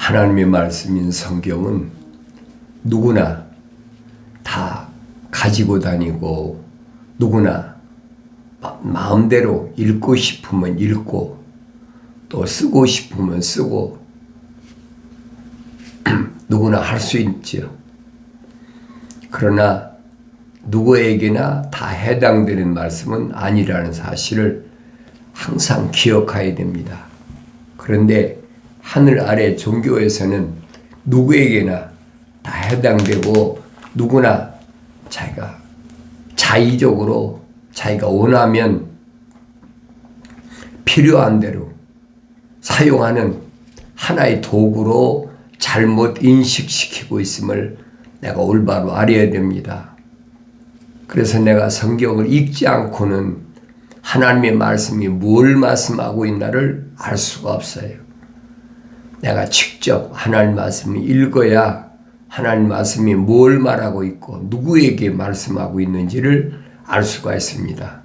하나님의 말씀인 성경은 누구나 다 가지고 다니고 누구나 마음대로 읽고 싶으면 읽고 또 쓰고 싶으면 쓰고 누구나 할 수 있죠. 그러나 누구에게나 다 해당되는 말씀은 아니라는 사실을 항상 기억해야 됩니다. 그런데 하늘 아래 종교에서는 누구에게나 다 해당되고 누구나 자기가 자의적으로 자기가 원하면 필요한 대로 사용하는 하나의 도구로 잘못 인식시키고 있음을 내가 올바로 알아야 됩니다. 그래서 내가 성경을 읽지 않고는 하나님의 말씀이 뭘 말씀하고 있나를 알 수가 없어요. 내가 직접 하나님 말씀을 읽어야 하나님 말씀이 뭘 말하고 있고 누구에게 말씀하고 있는지를 알 수가 있습니다.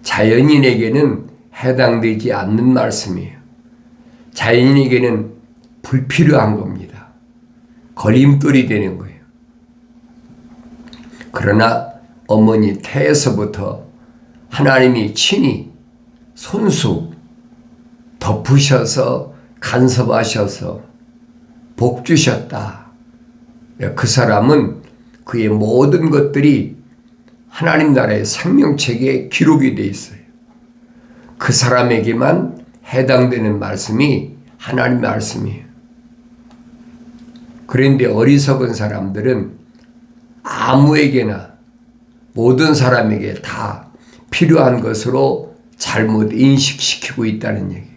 자연인에게는 해당되지 않는 말씀이에요. 자연인에게는 불필요한 겁니다. 걸림돌이 되는 거예요. 그러나 어머니 태에서부터 하나님이 친히 손수 덮으셔서 간섭하셔서 복 주셨다. 그 사람은 그의 모든 것들이 하나님 나라의 생명책에 기록이 되어 있어요. 그 사람에게만 해당되는 말씀이 하나님 말씀이에요. 그런데 어리석은 사람들은 아무에게나 모든 사람에게 다 필요한 것으로 잘못 인식시키고 있다는 얘기예요.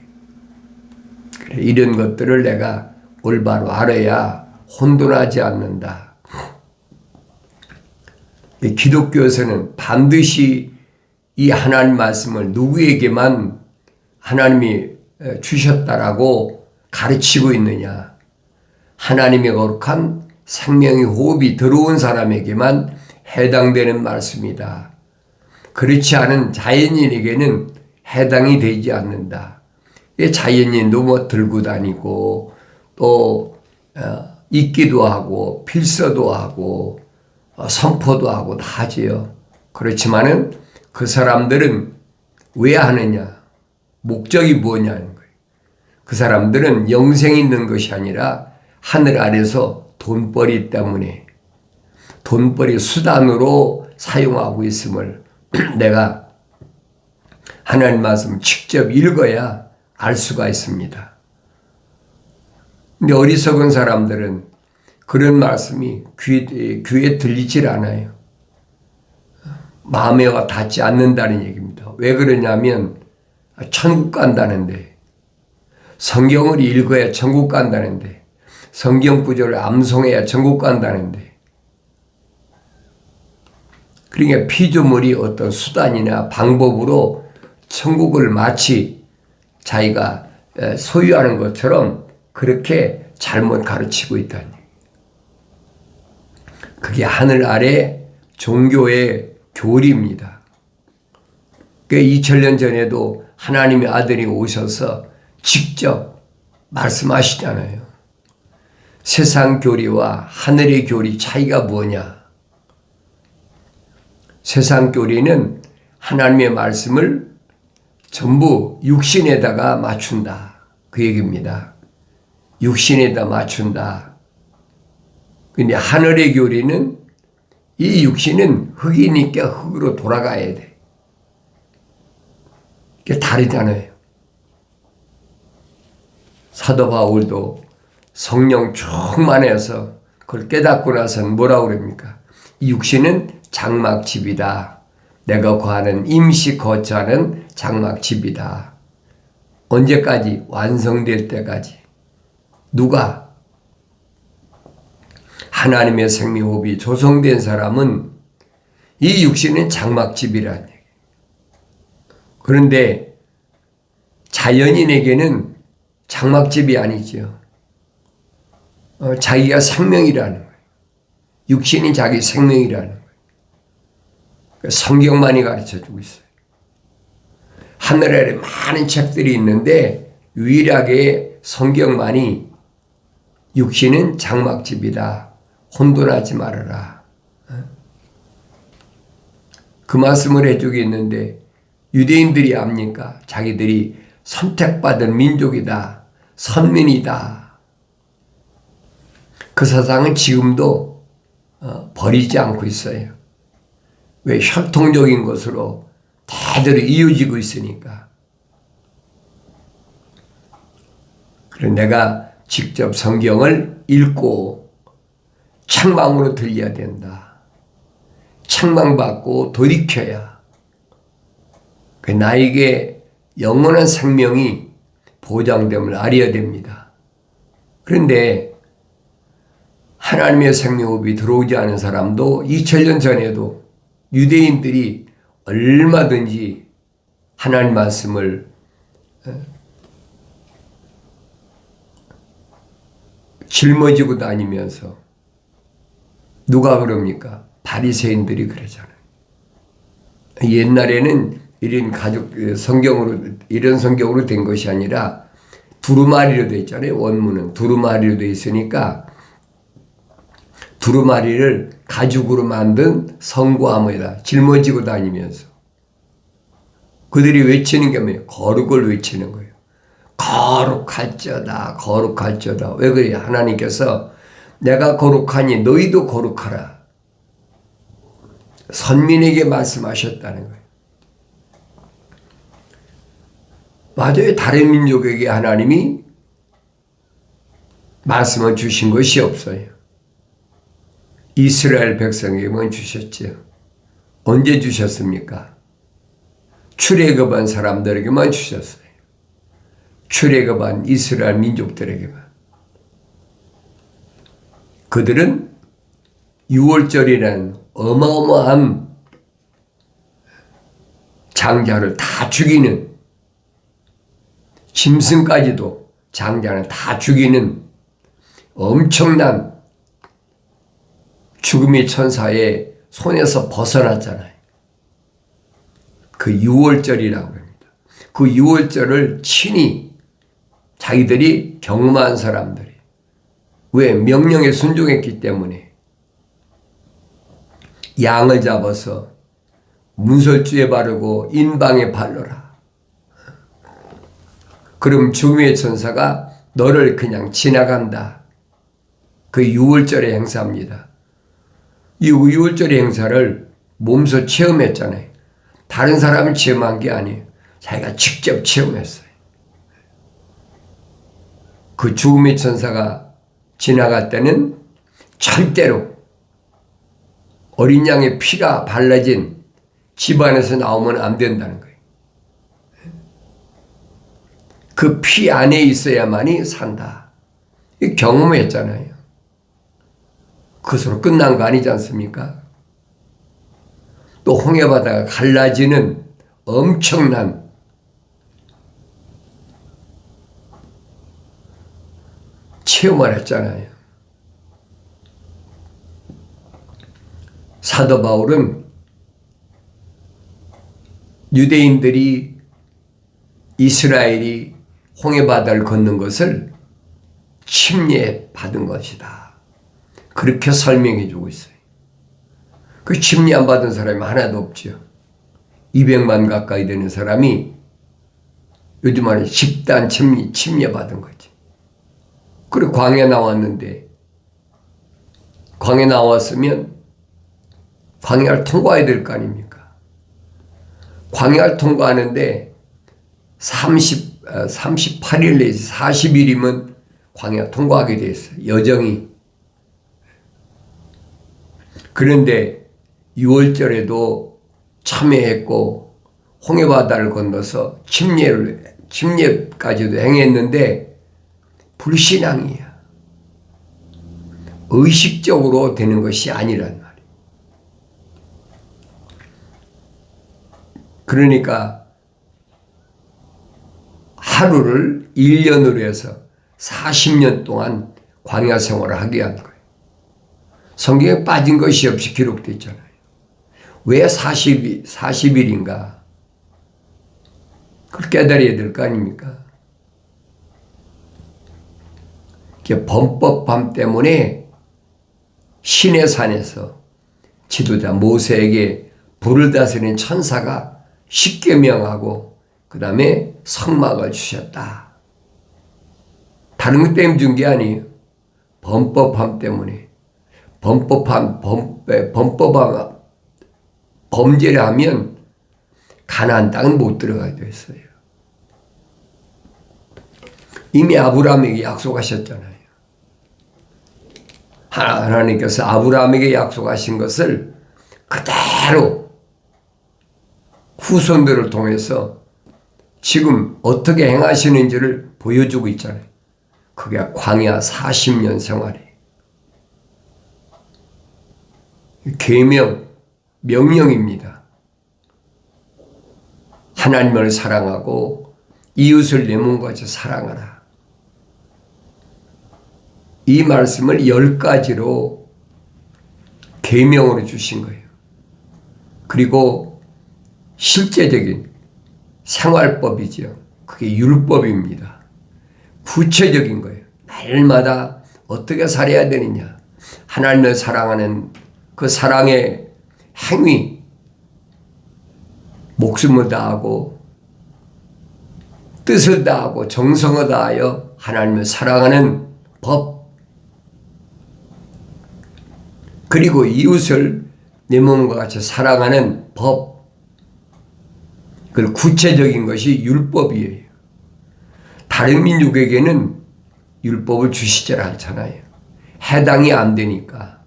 그래, 이런 것들을 내가 올바로 알아야 혼돈하지 않는다. 기독교에서는 반드시 이 하나님 말씀을 누구에게만 하나님이 주셨다라고 가르치고 있느냐. 하나님의 거룩한 생명의 호흡이 들어온 사람에게만 해당되는 말씀이다. 그렇지 않은 자연인에게는 해당이 되지 않는다. 자연인도 뭐 들고 다니고 또 읽기도 하고 필서도 하고 선포도 하고 다 하지요. 그렇지만은 그 사람들은 왜 하느냐? 목적이 뭐냐는 거예요. 그 사람들은 영생이 있는 것이 아니라 하늘 아래서 돈벌이 때문에 돈벌이 수단으로 사용하고 있음을 내가 하나님 말씀 직접 읽어야 알 수가 있습니다. 근데 어리석은 사람들은 그런 말씀이 귀에 들리질 않아요. 마음에 와 닿지 않는다는 얘기입니다. 왜 그러냐면 천국 간다는데, 성경을 읽어야 천국 간다는데, 성경 구절을 암송해야 천국 간다는데, 그러니까 피조물이 어떤 수단이나 방법으로 천국을 마치 자기가 소유하는 것처럼 그렇게 잘못 가르치고 있다니. 그게 하늘 아래 종교의 교리입니다. 2000년 전에도 하나님의 아들이 오셔서 직접 말씀하시잖아요. 세상 교리와 하늘의 교리 차이가 뭐냐? 세상 교리는 하나님의 말씀을 전부 육신에다가 맞춘다. 그 얘기입니다. 육신에다 맞춘다. 근데 하늘의 교리는 이 육신은 흙이니까 흙으로 돌아가야 돼. 그게 다르잖아요. 사도 바울도 성령 충만해서 그걸 깨닫고 나서는 뭐라고 그럽니까? 이 육신은 장막집이다. 내가 거하는 임시 거처하는 장막집이다. 언제까지? 완성될 때까지. 누가? 하나님의 생명호흡이 조성된 사람은 이 육신은 장막집이라는 얘기예요. 그런데 자연인에게는 장막집이 아니죠. 자기가 생명이라는 거예요. 육신이 자기 생명이라는 거예요. 성경만이 가르쳐주고 있어요. 하늘 아래 많은 책들이 있는데 유일하게 성경만이 육신은 장막집이다. 혼돈하지 말아라. 그 말씀을 해주고 있는데 유대인들이 압니까? 자기들이 선택받은 민족이다. 선민이다. 그 사상은 지금도 버리지 않고 있어요. 왜? 혈통적인 것으로 대대로 이어지고 있으니까. 그래서 내가 직접 성경을 읽고 책망으로 들려야 된다. 책망받고 돌이켜야 나에게 영원한 생명이 보장됨을 알아야 됩니다. 그런데 하나님의 생명호흡이 들어오지 않은 사람도 2000년 전에도 유대인들이 얼마든지 하나님 말씀을 짊어지고 다니면서 누가 그럽니까? 바리새인들이 그러잖아요. 옛날에는 이런 이런 성경으로 된 것이 아니라 두루마리로 돼 있잖아요. 원문은 두루마리로 돼 있으니까 두루마리를 가죽으로 만든 성구함에다 짊어지고 다니면서 그들이 외치는 게 뭐예요? 거룩을 외치는 거예요. 거룩할지어다, 거룩할지어다. 왜 그래요? 하나님께서 내가 거룩하니 너희도 거룩하라. 선민에게 말씀하셨다는 거예요. 맞아요. 다른 민족에게 하나님이 말씀을 주신 것이 없어요. 이스라엘 백성에게만 주셨지요. 언제 주셨습니까? 출애굽한 사람들에게만 주셨어요. 출애굽한 이스라엘 민족들에게만. 그들은 6월절이라는 어마어마한 장자를 다 죽이는, 짐승까지도 장자는 다 죽이는 엄청난 죽음의 천사의 손에서 벗어났잖아요. 그 6월절이라고 합니다. 그 6월절을 친히 자기들이 경험한 사람들이, 왜? 명령에 순종했기 때문에 양을 잡아서 문설주에 바르고 인방에 발라라. 그럼 죽음의 천사가 너를 그냥 지나간다. 그 6월절의 행사입니다. 이 6월절의 행사를 몸소 체험했잖아요. 다른 사람이 체험한 게 아니에요. 자기가 직접 체험했어요. 그 죽음의 천사가 지나갈 때는 절대로 어린 양의 피가 발라진 집안에서 나오면 안 된다는 거예요. 그 피 안에 있어야만이 산다. 경험했잖아요. 그것으로 끝난 거 아니지 않습니까? 또 홍해바다가 갈라지는 엄청난 체험을 했잖아요. 사도 바울은 유대인들이 이스라엘이 홍해바다를 걷는 것을 침례받은 것이다. 그렇게 설명해 주고 있어요. 그 침례 안 받은 사람이 하나도 없죠. 200만 가까이 되는 사람이 요즘 말에 집단 침례 받은 거지. 그리고 광야 나왔는데, 광야 나왔으면 광야를 통과해야 될 거 아닙니까? 광야를 통과하는데 38일 내지 40일이면 광야 통과하게 돼 있어요. 여정이. 그런데 6월절에도 참여했고 홍해바다를 건너서 침례까지도 행했는데 불신앙이야. 의식적으로 되는 것이 아니란 말이에요. 그러니까 하루를 1년으로 해서 40년 동안 광야 생활을 하게 한 거예요. 성경에 빠진 것이 없이 기록되어 있잖아요. 왜 40일인가? 그걸 깨달아야 될 거 아닙니까? 범법함 때문에 시내산에서 지도자 모세에게 불을 다스리는 천사가 십계명하고 그 다음에 성막을 주셨다. 다른 것 때문에 준 게 아니에요. 범법함 때문에. 범죄를 하면 가나안 땅은 못 들어가게 됐어요. 이미 아브라함에게 약속하셨잖아요. 하나님께서 아브라함에게 약속하신 것을 그대로 후손들을 통해서 지금 어떻게 행하시는지를 보여주고 있잖아요. 그게 광야 40년 생활이에요. 계명, 명령입니다. 하나님을 사랑하고 이웃을 내 몸과 같이 사랑하라. 이 말씀을 10가지로 계명으로 주신 거예요. 그리고 실제적인 생활법이죠. 그게 율법입니다. 구체적인 거예요. 날마다 어떻게 살아야 되느냐. 하나님을 사랑하는 그 사랑의 행위, 목숨을 다하고 뜻을 다하고 정성을 다하여 하나님을 사랑하는 법, 그리고 이웃을 내 몸과 같이 사랑하는 법, 그 구체적인 것이 율법이에요. 다른 민족에게는 율법을 주시질 않잖아요. 해당이 안 되니까.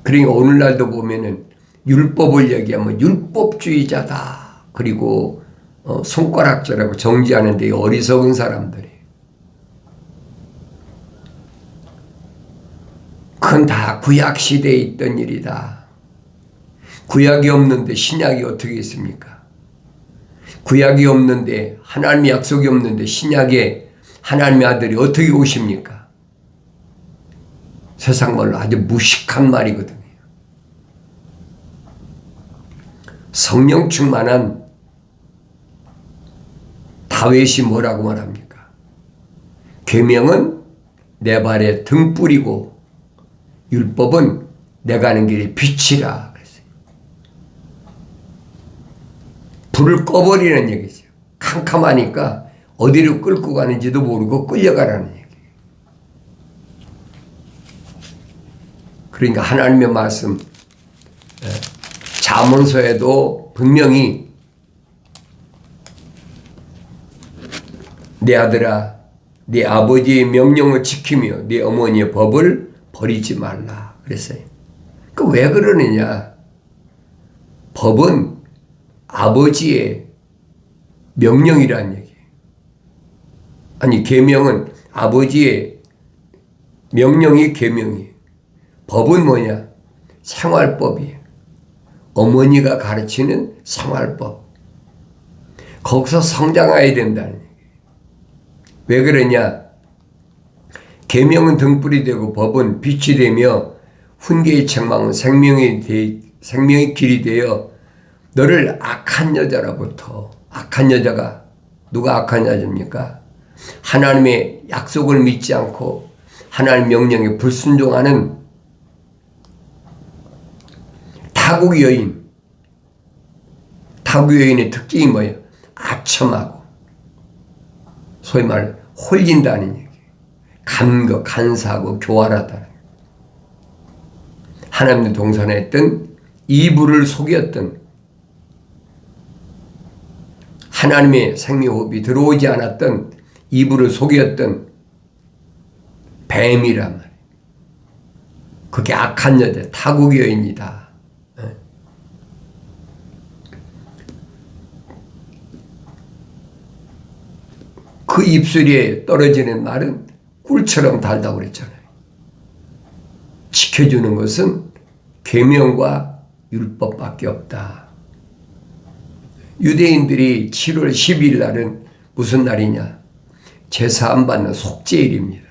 그러니까 오늘날도 보면은 율법을 얘기하면 율법주의자다. 그리고 손가락질하고 정지하는데 어리석은 사람들이. 그건 다 구약 시대에 있던 일이다. 구약이 없는데 신약이 어떻게 있습니까? 구약이 없는데 하나님의 약속이 없는데 신약에 하나님의 아들이 어떻게 오십니까? 세상 말로 아주 무식한 말이거든요. 성령 충만한 다윗이 뭐라고 말합니까? 계명은 내 발에 등불이고 율법은 내가 가는 길에 빛이라 그랬어요. 불을 꺼버리는 얘기죠. 캄캄하니까 어디로 끌고 가는지도 모르고 끌려가라는 얘기예요. 그러니까 하나님의 말씀 잠언서에도 분명히 내 아들아 네 아버지의 명령을 지키며 네 어머니의 법을 버리지 말라 그랬어요. 그 왜 그러느냐? 법은 아버지의 명령이라는 얘기예요. 아니 계명은 아버지의 명령이 계명이에요. 법은 뭐냐? 생활법이에요. 어머니가 가르치는 생활법. 거기서 성장해야 된다는 얘기예요. 왜 그러냐? 계명은 등불이 되고 법은 빛이 되며 훈계의 책망은 생명의 길이 되어 너를 악한 여자로부터. 악한 여자가 누가 악한 여자입니까? 하나님의 약속을 믿지 않고 하나님 명령에 불순종하는 타국 여인. 타국 여인의 특징이 뭐예요? 아첨하고 소위 말해 홀린다는 얘기예요. 간사하고 교활하다는 거예요. 하나님의 동산했던 이불을 속였던 하나님의 생명호흡이 들어오지 않았던 이불을 속였던 뱀이란 말이에요. 그게 악한 여자, 타국 여인이다. 그 입술에 떨어지는 말은 꿀처럼 달다고 그랬잖아요. 지켜주는 것은 계명과 율법밖에 없다. 유대인들이 7월 10일 날은 무슨 날이냐? 제사함 받는 속죄일입니다.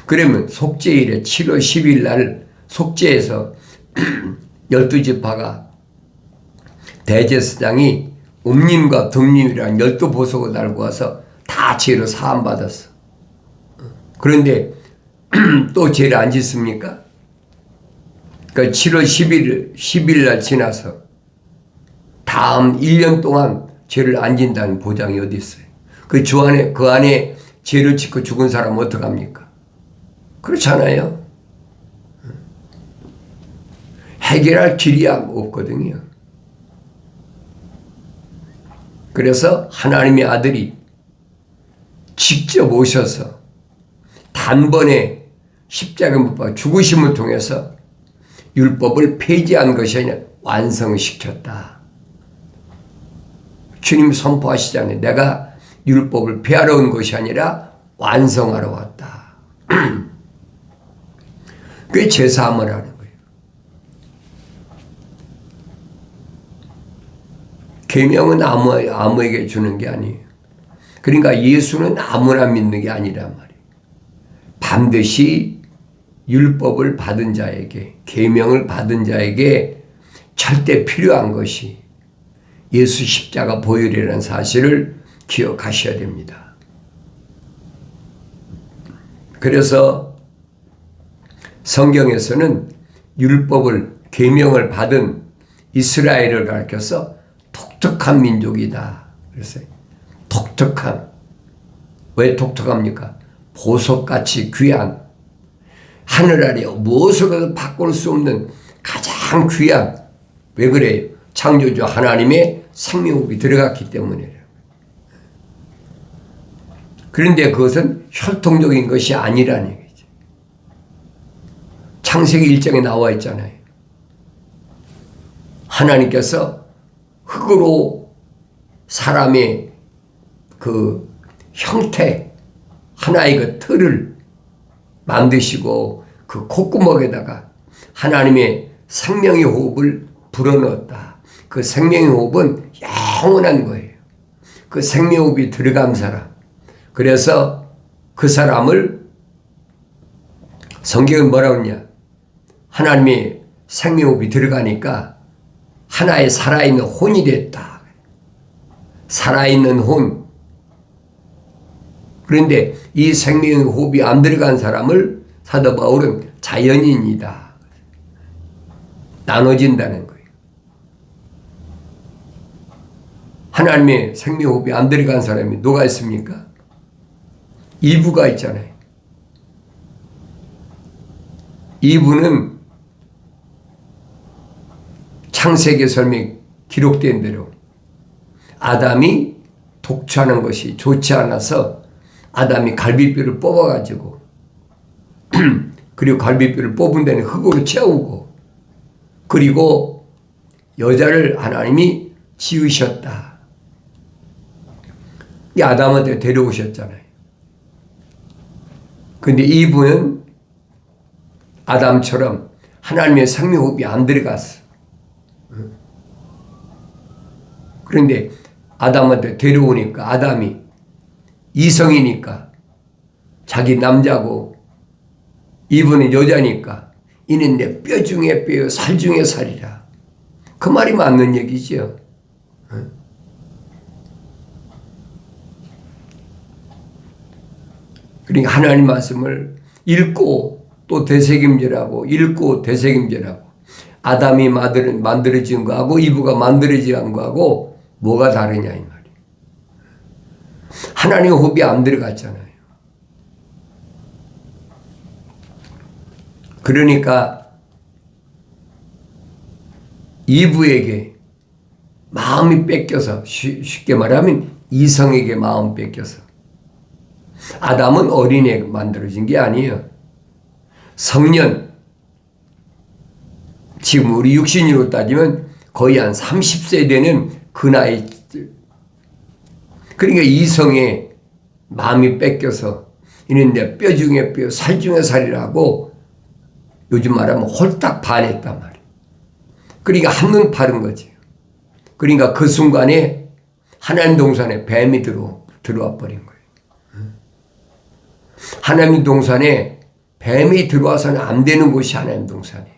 그러면 속죄일에 7월 10일 날 속죄에서 12지파가 대제사장이 옴님과 둠님이랑 12보석을 달고 와서 다 죄로 사함받았어. 그런데 또 죄를 안 짓습니까? 그러니까 7월 10일 날 지나서 다음 1년 동안 죄를 안 진다는 보장이 어디 있어요? 그 안에 죄를 짓고 죽은 사람은 어떡합니까? 그렇잖아요. 해결할 길이 없거든요. 그래서 하나님의 아들이 직접 오셔서 단번에 십자가 못 박아 죽으심을 통해서 율법을 폐지한 것이 아니라 완성시켰다. 주님 선포하시잖아요. 내가 율법을 폐하러 온 것이 아니라 완성하러 왔다. 그게 제사함을 하는 거예요. 계명은 아무에게 주는 게 아니에요. 그러니까 예수는 아무나 믿는 게 아니란 말이에요. 반드시 율법을 받은 자에게, 계명을 받은 자에게 절대 필요한 것이 예수 십자가 보혈이라는 사실을 기억하셔야 됩니다. 그래서 성경에서는 율법을, 계명을 받은 이스라엘을 가리켜서 독특한 민족이다. 그래서 독특한, 왜 독특합니까? 보석같이 귀한, 하늘 아래 무엇으로도 바꿀 수 없는 가장 귀한, 왜 그래요? 창조주 하나님의 생명호흡이 들어갔기 때문이에요. 그런데 그것은 혈통적인 것이 아니라는 얘기죠. 창세기 1장에 나와 있잖아요. 하나님께서 흙으로 사람의 그 형태, 하나의 그 틀을 만드시고 그 콧구멍에다가 하나님의 생명의 호흡을 불어넣었다. 그 생명의 호흡은 영원한 거예요. 그 생명의 호흡이 들어간 사람. 그래서 그 사람을 성경은 뭐라고 하냐? 하나님의 생명의 호흡이 들어가니까 하나의 살아있는 혼이 됐다. 살아있는 혼. 그런데 이 생명의 호흡이 안 들어간 사람을 사도 바울은 자연인이다. 나눠진다는 거예요. 하나님의 생명의 호흡이 안 들어간 사람이 누가 있습니까? 이브가 있잖아요. 이브는 창세기 설명에 기록된 대로 아담이 독취하는 것이 좋지 않아서 아담이 갈비뼈를 뽑아가지고 그리고 갈비뼈를 뽑은 데는 흙으로 채우고 그리고 여자를 하나님이 지으셨다. 이 아담한테 데려오셨잖아요. 근데 이분은 아담처럼 하나님의 생명호흡이 안 들어갔어. 그런데 아담한테 데려오니까 아담이 이성이니까 자기 남자고 이분은 여자니까 이는 내 뼈 중에 뼈, 살 중에 살이라. 그 말이 맞는 얘기죠. 그러니까 하나님 말씀을 읽고 또 되새김질하고 읽고 되새김질하고 아담이 만들어진 거하고 이브가 만들어진 거하고 뭐가 다르냐 이 말이에요. 하나님의 호흡이 안 들어갔잖아요. 그러니까 이브에게 마음이 뺏겨서 쉽게 말하면 이성에게 마음 뺏겨서 아담은 어린애 만들어진 게 아니에요. 성년 지금 우리 육신으로 따지면 거의 한 30세 되는 그 나이. 그러니까 이성에 마음이 뺏겨서 이는 내 뼈 중에 뼈, 살 중에 살이라고 요즘 말하면 홀딱 반했단 말이에요. 그러니까 한눈 파는 거지. 그러니까 그 순간에 하나님 동산에 뱀이 들어와 버린 거예요. 하나님 동산에 뱀이 들어와서는 안 되는 곳이 하나님 동산이에요.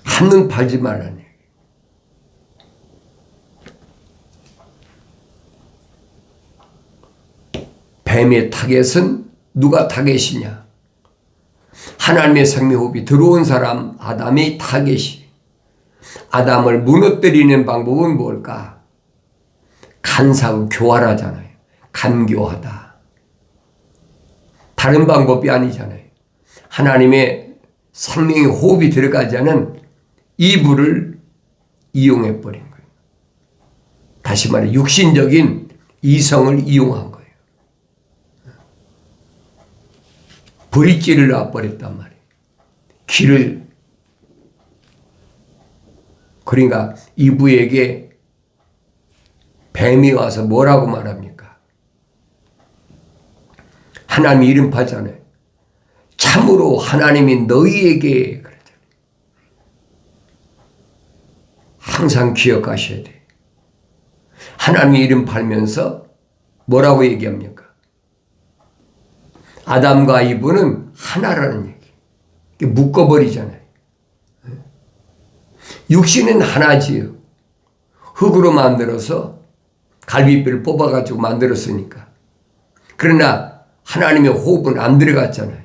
한눈 팔지 말라는 얘기예요. 뱀의 타겟은 누가 타겟이냐? 하나님의 생명호흡이 들어온 사람 아담의 타겟이. 아담을 무너뜨리는 방법은 뭘까? 간사하고 교활하잖아요. 간교하다. 다른 방법이 아니잖아요. 하나님의 생명의 호흡이 들어가지 않은 이불을 이용해 버린 거예요. 다시 말해 육신적인 이성을 이용한 거예요. 브릿지를 놔버렸단 말이에요. 길을. 그러니까 이브에게 뱀이 와서 뭐라고 말합니까? 하나님이 이름하잖아요. 참으로 하나님이 너희에게 그러잖아요. 항상 기억하셔야 돼요. 하나님의 이름 팔면서 뭐라고 얘기합니까? 아담과 이브는 하나라는 얘기. 묶어버리잖아요. 육신은 하나지요. 흙으로 만들어서 갈비뼈를 뽑아가지고 만들었으니까. 그러나 하나님의 호흡은 안 들어갔잖아요.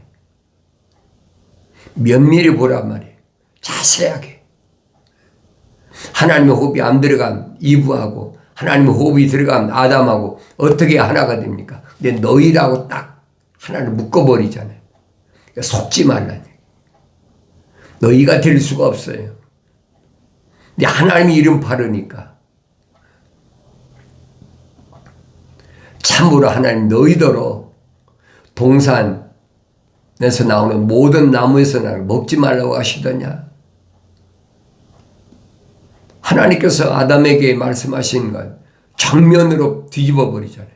면밀히 보란 말이에요. 자세하게. 하나님의 호흡이 안 들어간 이브하고 하나님의 호흡이 들어간 아담하고 어떻게 하나가 됩니까? 근데 너희라고 딱 하나를 묶어버리잖아요. 그러니까 속지 말라는 얘기예요. 너희가 될 수가 없어요. 근데 하나님이 이름 바르니까 참으로 하나님 너희더러 동산에서 나오는 모든 나무에서 나는 먹지 말라고 하시더냐? 하나님께서 아담에게 말씀하신 건 정면으로 뒤집어 버리잖아요.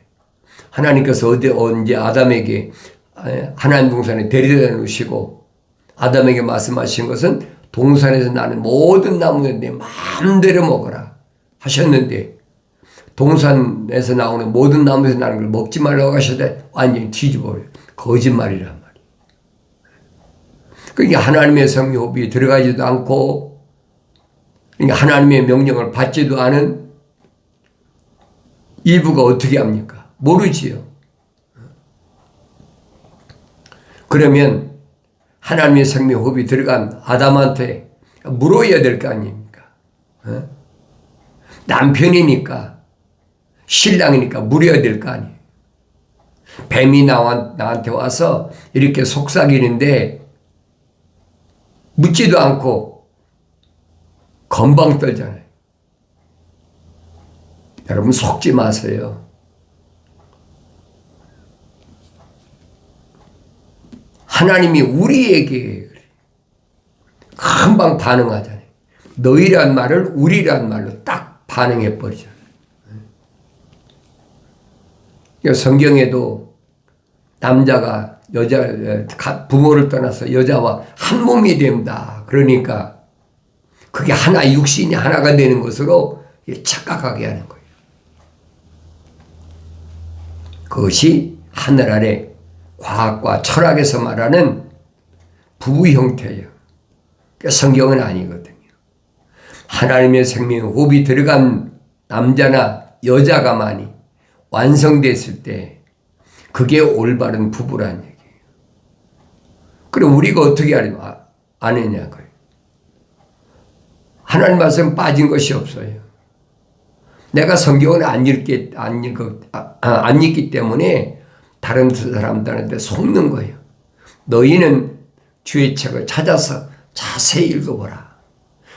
하나님께서 언제 아담에게 하나님 동산에 데려다 놓으시고 아담에게 말씀하신 것은 동산에서 나는 모든 나무에 내 마음대로 먹어라 하셨는데 동산에서 나오는 모든 나무에서 나는 걸 먹지 말라고 하셨는데 완전히 뒤집어 버려요. 거짓말이란 말이에요. 그러니까 하나님의 성호흡이 들어가지도 않고 그러니까 하나님의 명령을 받지도 않은 이브가 어떻게 합니까? 모르지요. 그러면 하나님의 생명 호흡이 들어간 아담한테 물어야 될 거 아닙니까? 남편이니까 신랑이니까 물어야 될 거 아니에요. 뱀이 나한테 와서 이렇게 속삭이는데 묻지도 않고 건방 떨잖아요. 여러분 속지 마세요. 하나님이 우리에게 금방 반응하잖아요. 너희란 말을 우리란 말로 딱 반응해 버리잖아요. 성경에도 남자가 부모를 떠나서 여자와 한 몸이 된다. 그러니까 그게 하나 육신이 하나가 되는 것으로 착각하게 하는 거예요. 그것이 하늘 아래 과학과 철학에서 말하는 부부 형태예요. 성경은 아니거든요. 하나님의 생명 호흡이 들어간 남자나 여자가만이 완성됐을 때 그게 올바른 부부라는 얘기예요. 그럼 우리가 어떻게 아느냐고요. 하나님 말씀 빠진 것이 없어요. 내가 성경을 안 읽기 때문에 다른 사람들한테 속는 거예요. 너희는 주의 책을 찾아서 자세히 읽어보라.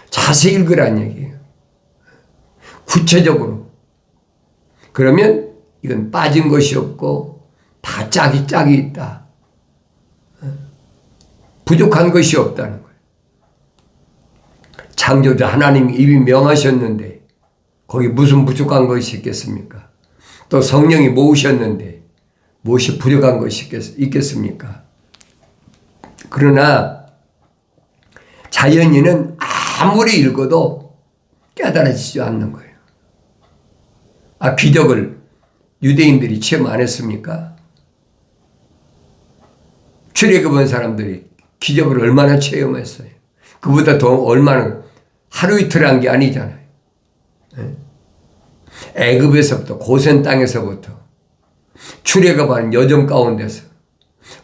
자세히 읽으란 얘기예요. 구체적으로. 그러면 이건 빠진 것이 없고 다 짝이 있다. 부족한 것이 없다는 거예요. 창조주 하나님이 이미 명하셨는데 거기 무슨 부족한 것이 있겠습니까? 또 성령이 모으셨는데 무엇이 부족한 것이 있겠습니까? 그러나 자연인은 아무리 읽어도 깨달아지지 않는 거예요. 기적을 유대인들이 체험 안 했습니까? 출애굽한 사람들이 기적을 얼마나 체험했어요. 그보다 더 얼마나 하루 이틀 한 게 아니잖아요. 애굽에서부터 고센 땅에서부터 출애굽하는 여정 가운데서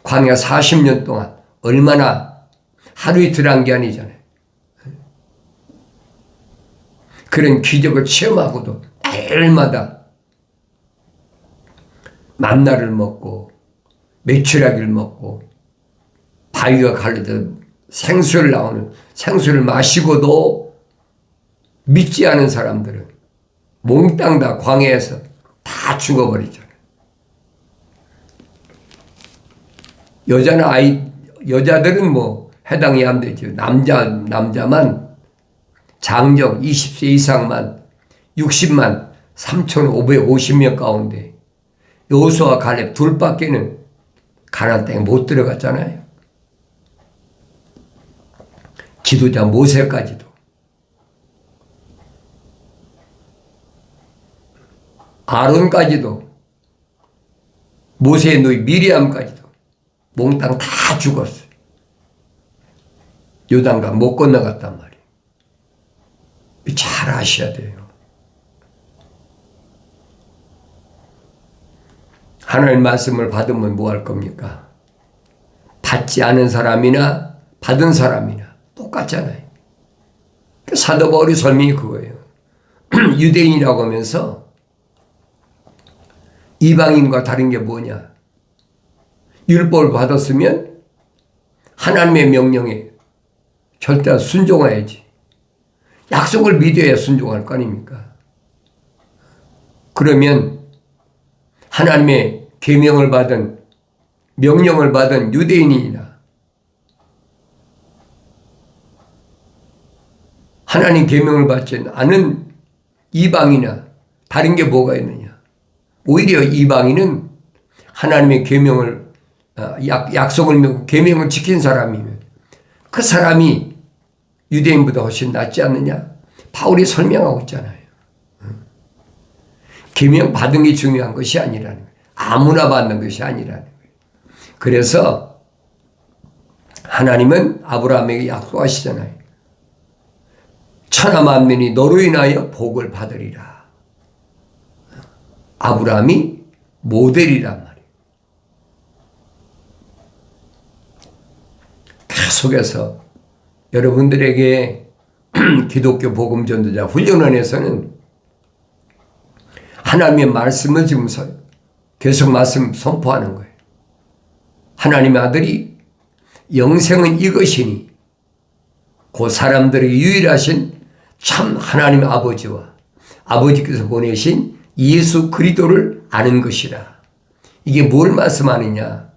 광야 40년 동안 얼마나 하루 이틀 한 게 아니잖아요. 그런 기적을 체험하고도 매일마다 만나를 먹고 메추라기를 먹고 바위가 갈려져 생수를 나오는 생수를 마시고도 믿지 않은 사람들은 몽땅 다 광야에서 다 죽어버리잖아요. 여자들은 뭐 해당이 안 되죠. 남자만 장정 20세 이상만 60만 3,550명 가운데 여호수아와 갈렙 둘밖에는 가나안 땅에 못 들어갔잖아요. 지도자 모세까지도. 아론까지도. 모세의 누이 미리암까지도 몽땅 다 죽었어요. 요단강 못 건너갔단 말이에요. 잘 아셔야 돼요. 하나님 말씀을 받으면 뭐 할 겁니까? 받지 않은 사람이나 받은 사람이나 똑같잖아요. 사도 바울이 설명이 그거예요. 유대인이라고 하면서 이방인과 다른 게 뭐냐? 율법을 받았으면 하나님의 명령에 절대 순종해야지. 약속을 믿어야 순종할 거 아닙니까? 그러면 하나님의 계명을 받은 명령을 받은 유대인이나 하나님 계명을 받지 않은 이방이나 다른 게 뭐가 있느냐? 오히려 이방인은 하나님의 계명을 약속을 믿고 계명을 지킨 사람이면 그 사람이 유대인보다 훨씬 낫지 않느냐? 바울이 설명하고 있잖아요. 계명 받은 게 중요한 것이 아니라는 거예요. 아무나 받는 것이 아니라는 거예요. 그래서 하나님은 아브라함에게 약속하시잖아요. 천하 만민이 너로 인하여 복을 받으리라. 아브라함이 모델이란 말이에요. 계속해서 여러분들에게 기독교 복음 전도자 훈련원에서는 하나님의 말씀을 지금 계속 말씀 선포하는 거예요. 하나님의 아들이 영생은 이것이니 그 사람들에게 유일하신 참 하나님의 아버지와 아버지께서 보내신 예수 그리스도를 아는 것이라. 이게 뭘 말씀하느냐?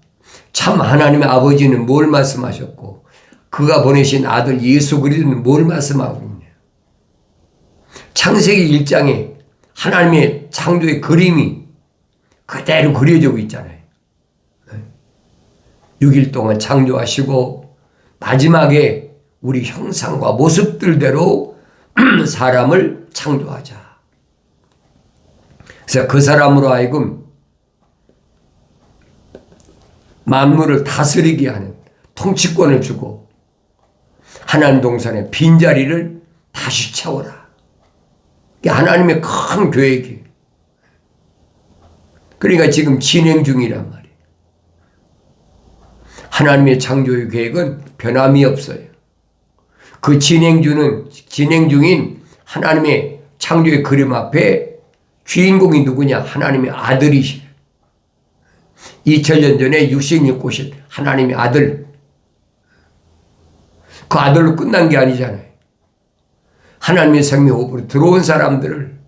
참 하나님의 아버지는 뭘 말씀하셨고 그가 보내신 아들 예수 그리스도는 뭘 말씀하고 있냐? 창세기 1장에 하나님의 창조의 그림이 그대로 그려지고 있잖아요. 6일 동안 창조하시고 마지막에 우리 형상과 모습들대로 사람을 창조하자. 그래서 그 사람으로 하여금 만물을 다스리게 하는 통치권을 주고 하나님 동산의 빈자리를 다시 채워라. 이게 하나님의 큰 계획이에요. 그러니까 지금 진행 중이란 말이에요. 하나님의 창조의 계획은 변함이 없어요. 그 진행 중인 하나님의 창조의 그림 앞에 주인공이 누구냐? 하나님의 아들이시래요. 2000년 전에 육신이 입고 오신 하나님의 아들. 그 아들로 끝난 게 아니잖아요. 하나님의 생명 호흡으로 들어온 사람들을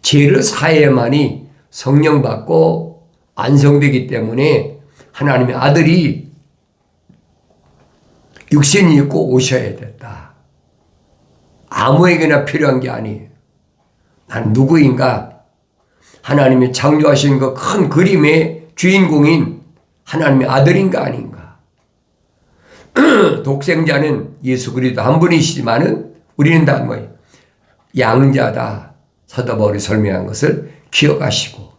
죄를 사해야만이 성령 받고 완성되기 때문에 하나님의 아들이 육신이 입고 오셔야 됐다. 아무에게나 필요한 게 아니에요. 난 누구인가? 하나님이 창조하신 그 큰 그림의 주인공인 하나님의 아들인가 아닌가? 독생자는 예수 그리스도 한 분이시지만은 우리는 다 뭐예요? 양자다. 사도 바울이 설명한 것을 기억하시고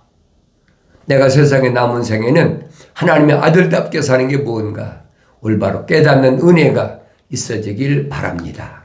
내가 세상에 남은 생에는 하나님의 아들답게 사는 게 뭔가 올바로 깨닫는 은혜가 있어지길 바랍니다.